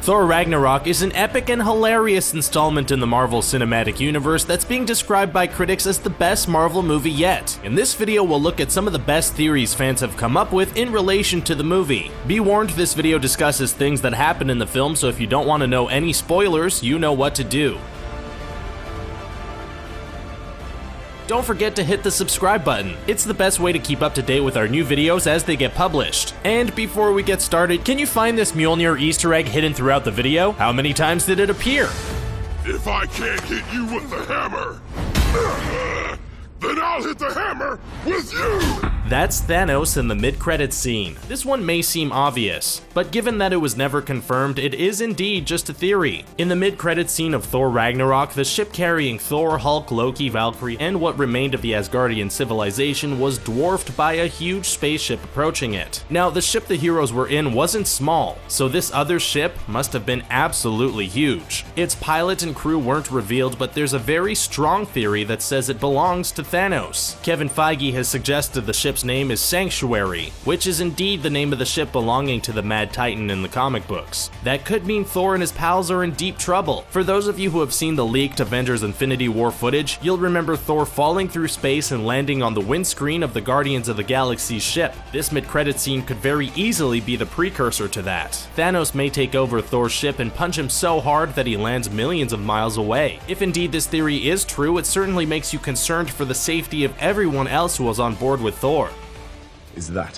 Thor Ragnarok is an epic and hilarious installment in the Marvel Cinematic Universe that's being described by critics as the best Marvel movie yet. In this video, we'll look at some of the best theories fans have come up with in relation to the movie. Be warned, this video discusses things that happen in the film, so if you don't want to know any spoilers, you know what to do. Don't forget to hit the subscribe button. It's the best way to keep up to date with our new videos as they get published. And before we get started, can you find this Mjolnir Easter egg hidden throughout the video? How many times did it appear? If I can't hit you with the hammer, then I'll hit the hammer with you! That's Thanos in the mid-credits scene. This one may seem obvious, but given that it was never confirmed, it is indeed just a theory. In the mid-credits scene of Thor Ragnarok, the ship carrying Thor, Hulk, Loki, Valkyrie, and what remained of the Asgardian civilization was dwarfed by a huge spaceship approaching it. Now, the ship the heroes were in wasn't small, so this other ship must have been absolutely huge. Its pilot and crew weren't revealed, but there's a very strong theory that says it belongs to Thanos. Kevin Feige has suggested the ship's name is Sanctuary, which is indeed the name of the ship belonging to the Mad Titan in the comic books. That could mean Thor and his pals are in deep trouble. For those of you who have seen the leaked Avengers Infinity War footage, you'll remember Thor falling through space and landing on the windscreen of the Guardians of the Galaxy ship. This mid-credit scene could very easily be the precursor to that. Thanos may take over Thor's ship and punch him so hard that he lands millions of miles away. If indeed this theory is true, it certainly makes you concerned for the safety of everyone else who was on board with Thor. Is that?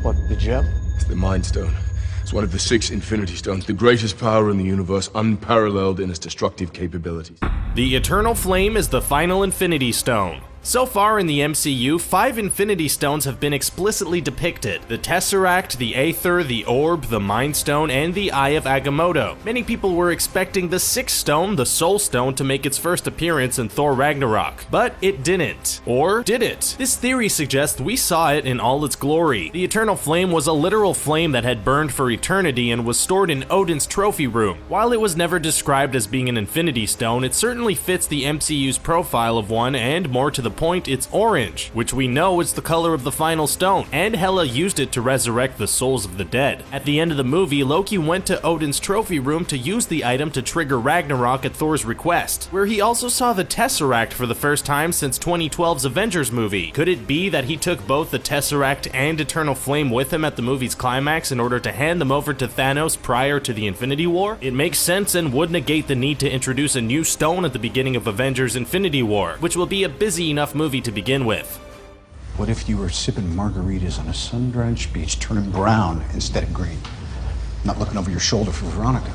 What, the gem? It's the Mind Stone. It's one of the 6 Infinity Stones, the greatest power in the universe, unparalleled in its destructive capabilities. The Eternal Flame is the final Infinity Stone. So far in the MCU, 5 Infinity Stones have been explicitly depicted: the Tesseract, the Aether, the Orb, the Mind Stone, and the Eye of Agamotto. Many people were expecting the 6th stone, the Soul Stone, to make its first appearance in Thor Ragnarok, but it didn't. Or did it? This theory suggests we saw it in all its glory. The Eternal Flame was a literal flame that had burned for eternity and was stored in Odin's trophy room. While it was never described as being an Infinity Stone, it certainly fits the MCU's profile of one, and more to the point, it's orange, which we know is the color of the final stone, and Hela used it to resurrect the souls of the dead. At the end of the movie, Loki went to Odin's trophy room to use the item to trigger Ragnarok at Thor's request, where he also saw the Tesseract for the first time since 2012's Avengers movie. Could it be that he took both the Tesseract and Eternal Flame with him at the movie's climax in order to hand them over to Thanos prior to the Infinity War? It makes sense and would negate the need to introduce a new stone at the beginning of Avengers Infinity War, which will be a busy enough movie to begin with. What if you were sipping margaritas on a sun-drenched beach, turning brown instead of green? Not looking over your shoulder for Veronica.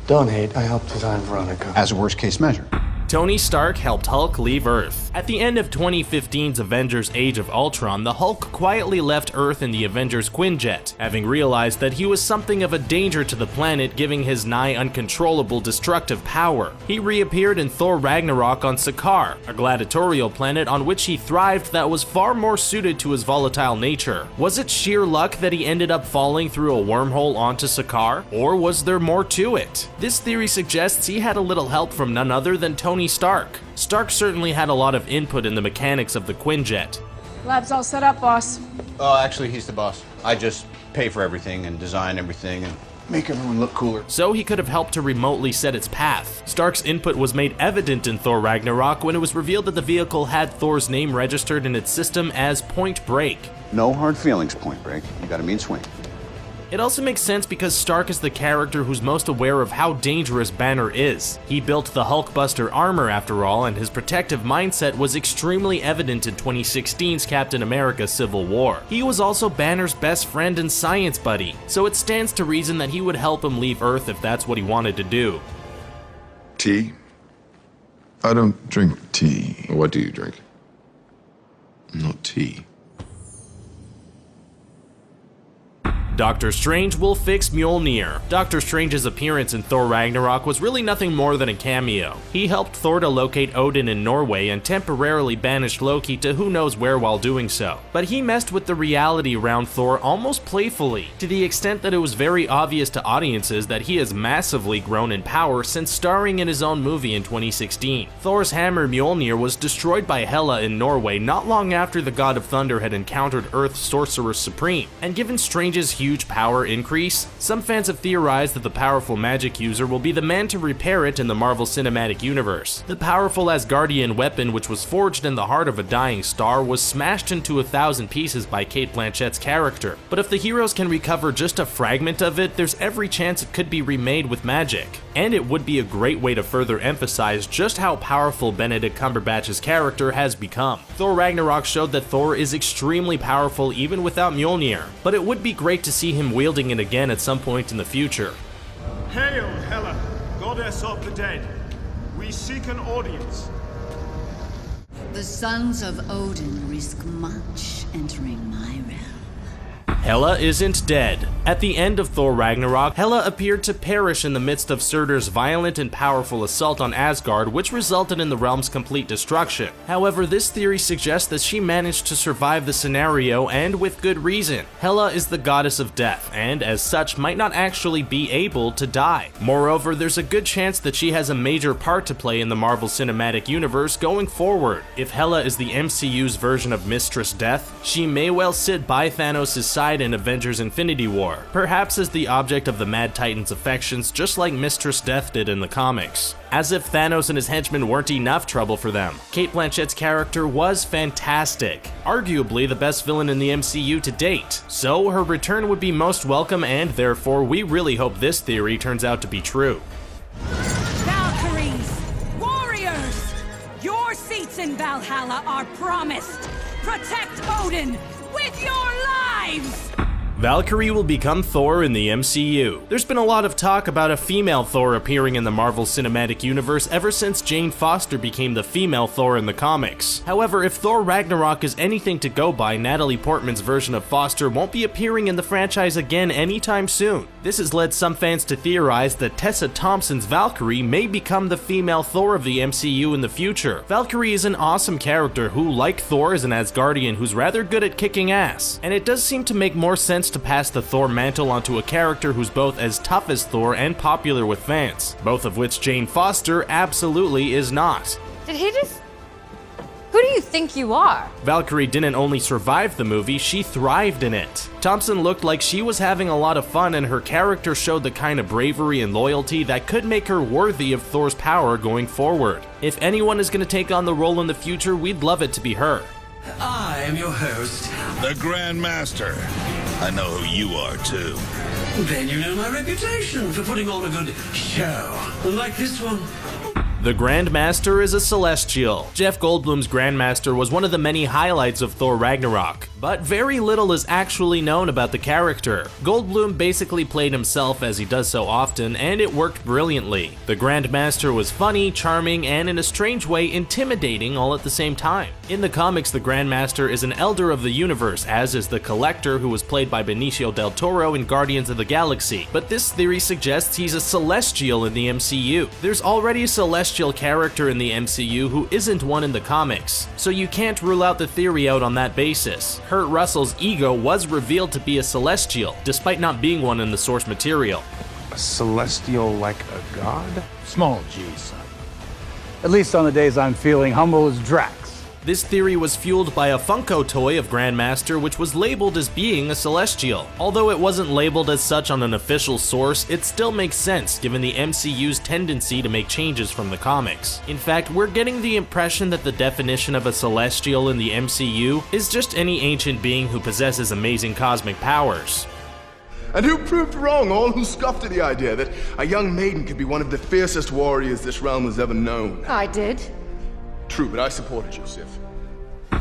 Don't hate, I helped design Veronica. As a worst-case measure. Tony Stark helped Hulk leave Earth. At the end of 2015's Avengers Age of Ultron, the Hulk quietly left Earth in the Avengers Quinjet, having realized that he was something of a danger to the planet, giving his nigh uncontrollable destructive power. He reappeared in Thor Ragnarok on Sakaar, a gladiatorial planet on which he thrived that was far more suited to his volatile nature. Was it sheer luck that he ended up falling through a wormhole onto Sakaar, or was there more to it? This theory suggests he had a little help from none other than Tony Stark. Stark certainly had a lot of input in the mechanics of the Quinjet. Lab's all set up, boss. Oh, actually, he's the boss. I just pay for everything and design everything and Make everyone look cooler. So he could have helped to remotely set its path. Stark's input was made evident in Thor Ragnarok when it was revealed that the vehicle had Thor's name registered in its system as Point Break. no hard feelings, Point Break. You got a mean swing. It also makes sense because Stark is the character who's most aware of how dangerous Banner is. He built the Hulkbuster armor after all, and his protective mindset was extremely evident in 2016's Captain America Civil War. He was also Banner's best friend and science buddy, so it stands to reason that he would help him leave Earth if that's what he wanted to do. Tea? I don't drink tea. What do you drink? Not tea. Doctor Strange will fix Mjolnir. Doctor Strange's appearance in Thor Ragnarok was really nothing more than a cameo. He helped Thor to locate Odin in Norway and temporarily banished Loki to who knows where while doing so. But he messed with the reality around Thor almost playfully, to the extent that it was very obvious to audiences that he has massively grown in power since starring in his own movie in 2016. Thor's hammer Mjolnir was destroyed by Hela in Norway not long after the God of Thunder had encountered Earth's Sorcerer Supreme, and given Strange's huge huge power increase, some fans have theorized that the powerful magic user will be the man to repair it in the Marvel Cinematic Universe. The powerful Asgardian weapon, which was forged in the heart of a dying star, was smashed into 1,000 pieces by Cate Blanchett's character. But if the heroes can recover just a fragment of it, there's every chance it could be remade with magic. And it would be a great way to further emphasize just how powerful Benedict Cumberbatch's character has become. Thor Ragnarok showed that Thor is extremely powerful even without Mjolnir, but it would be great to see him wielding it again at some point in the future. Hail, Hela, goddess of the dead. We seek an audience. The sons of Odin risk much entering my realm. Hela isn't dead. At the end of Thor Ragnarok, Hela appeared to perish in the midst of Surtur's violent and powerful assault on Asgard, which resulted in the realm's complete destruction. However, this theory suggests that she managed to survive the scenario, and with good reason. Hela is the goddess of death, and as such might not actually be able to die. Moreover, there's a good chance that she has a major part to play in the Marvel Cinematic Universe going forward. If Hela is the MCU's version of Mistress Death, she may well sit by Thanos' side in Avengers Infinity War, perhaps as the object of the Mad Titan's affections, just like Mistress Death did in the comics. As if Thanos and his henchmen weren't enough trouble for them. Cate Blanchett's character was fantastic, arguably the best villain in the MCU to date, so her return would be most welcome, and therefore we really hope this theory turns out to be true. Valkyries! Warriors! Your seats in Valhalla are promised! Protect Odin with your lives! Valkyrie will become Thor in the MCU. There's been a lot of talk about a female Thor appearing in the Marvel Cinematic Universe ever since Jane Foster became the female Thor in the comics. However, if Thor Ragnarok is anything to go by, Natalie Portman's version of Foster won't be appearing in the franchise again anytime soon. This has led some fans to theorize that Tessa Thompson's Valkyrie may become the female Thor of the MCU in the future. Valkyrie is an awesome character who, like Thor, is an Asgardian who's rather good at kicking ass, and it does seem to make more sense to pass the Thor mantle onto a character who's both as tough as Thor and popular with fans, both of which Jane Foster absolutely is not. Did he just... Who do you think you are? Valkyrie didn't only survive the movie, she thrived in it. Thompson looked like she was having a lot of fun, and her character showed the kind of bravery and loyalty that could make her worthy of Thor's power going forward. If anyone is going to take on the role in the future, we'd love it to be her. I am your host, the Grandmaster. I know who you are, too. Then you know my reputation for putting on a good show. Like this one. The Grandmaster is a Celestial. Jeff Goldblum's Grandmaster was one of the many highlights of Thor Ragnarok, but very little is actually known about the character. Goldblum basically played himself as he does so often, and it worked brilliantly. The Grandmaster was funny, charming, and in a strange way intimidating all at the same time. In the comics, the Grandmaster is an Elder of the Universe, as is the Collector, who was played by Benicio del Toro in Guardians of the Galaxy, but this theory suggests he's a Celestial in the MCU. There's already a Celestial character in the MCU who isn't one in the comics, so you can't rule out the theory out on that basis. Kurt Russell's ego was revealed to be a Celestial, despite not being one in the source material. A Celestial like a god? Small G, son. At least on the days I'm feeling humble as Drax. This theory was fueled by a Funko toy of Grandmaster, which was labeled as being a Celestial. Although it wasn't labeled as such on an official source, it still makes sense given the MCU's tendency to make changes from the comics. In fact, we're getting the impression that the definition of a Celestial in the MCU is just any ancient being who possesses amazing cosmic powers. And who proved wrong all who scoffed at the idea that a young maiden could be one of the fiercest warriors this realm has ever known? I did. True, but I supported you, Sif.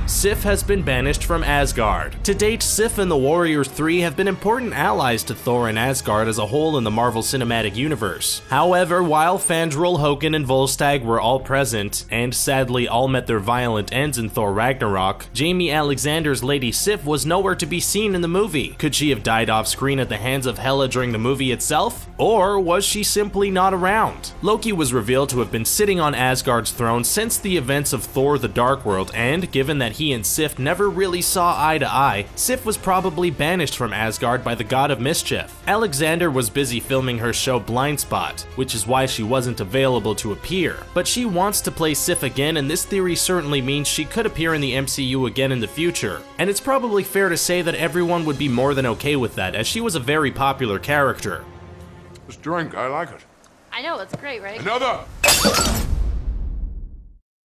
Sif has been banished from Asgard. To date, Sif and the Warriors 3 have been important allies to Thor and Asgard as a whole in the Marvel Cinematic Universe. However, while Fandral, Hokan, and Volstagg were all present, and sadly all met their violent ends in Thor Ragnarok, Jamie Alexander's Lady Sif was nowhere to be seen in the movie. Could she have died off screen at the hands of Hela during the movie itself? Or was she simply not around? Loki was revealed to have been sitting on Asgard's throne since the events of Thor: The Dark World, and given that he and Sif never really saw eye to eye, Sif was probably banished from Asgard by the god of mischief. Alexander was busy filming her show Blind Spot, which is why she wasn't available to appear. But she wants to play Sif again, and this theory certainly means she could appear in the MCU again in the future. And it's probably fair to say that everyone would be more than okay with that, as she was a very popular character. This drink, I like it. I know, it's great, right? Another!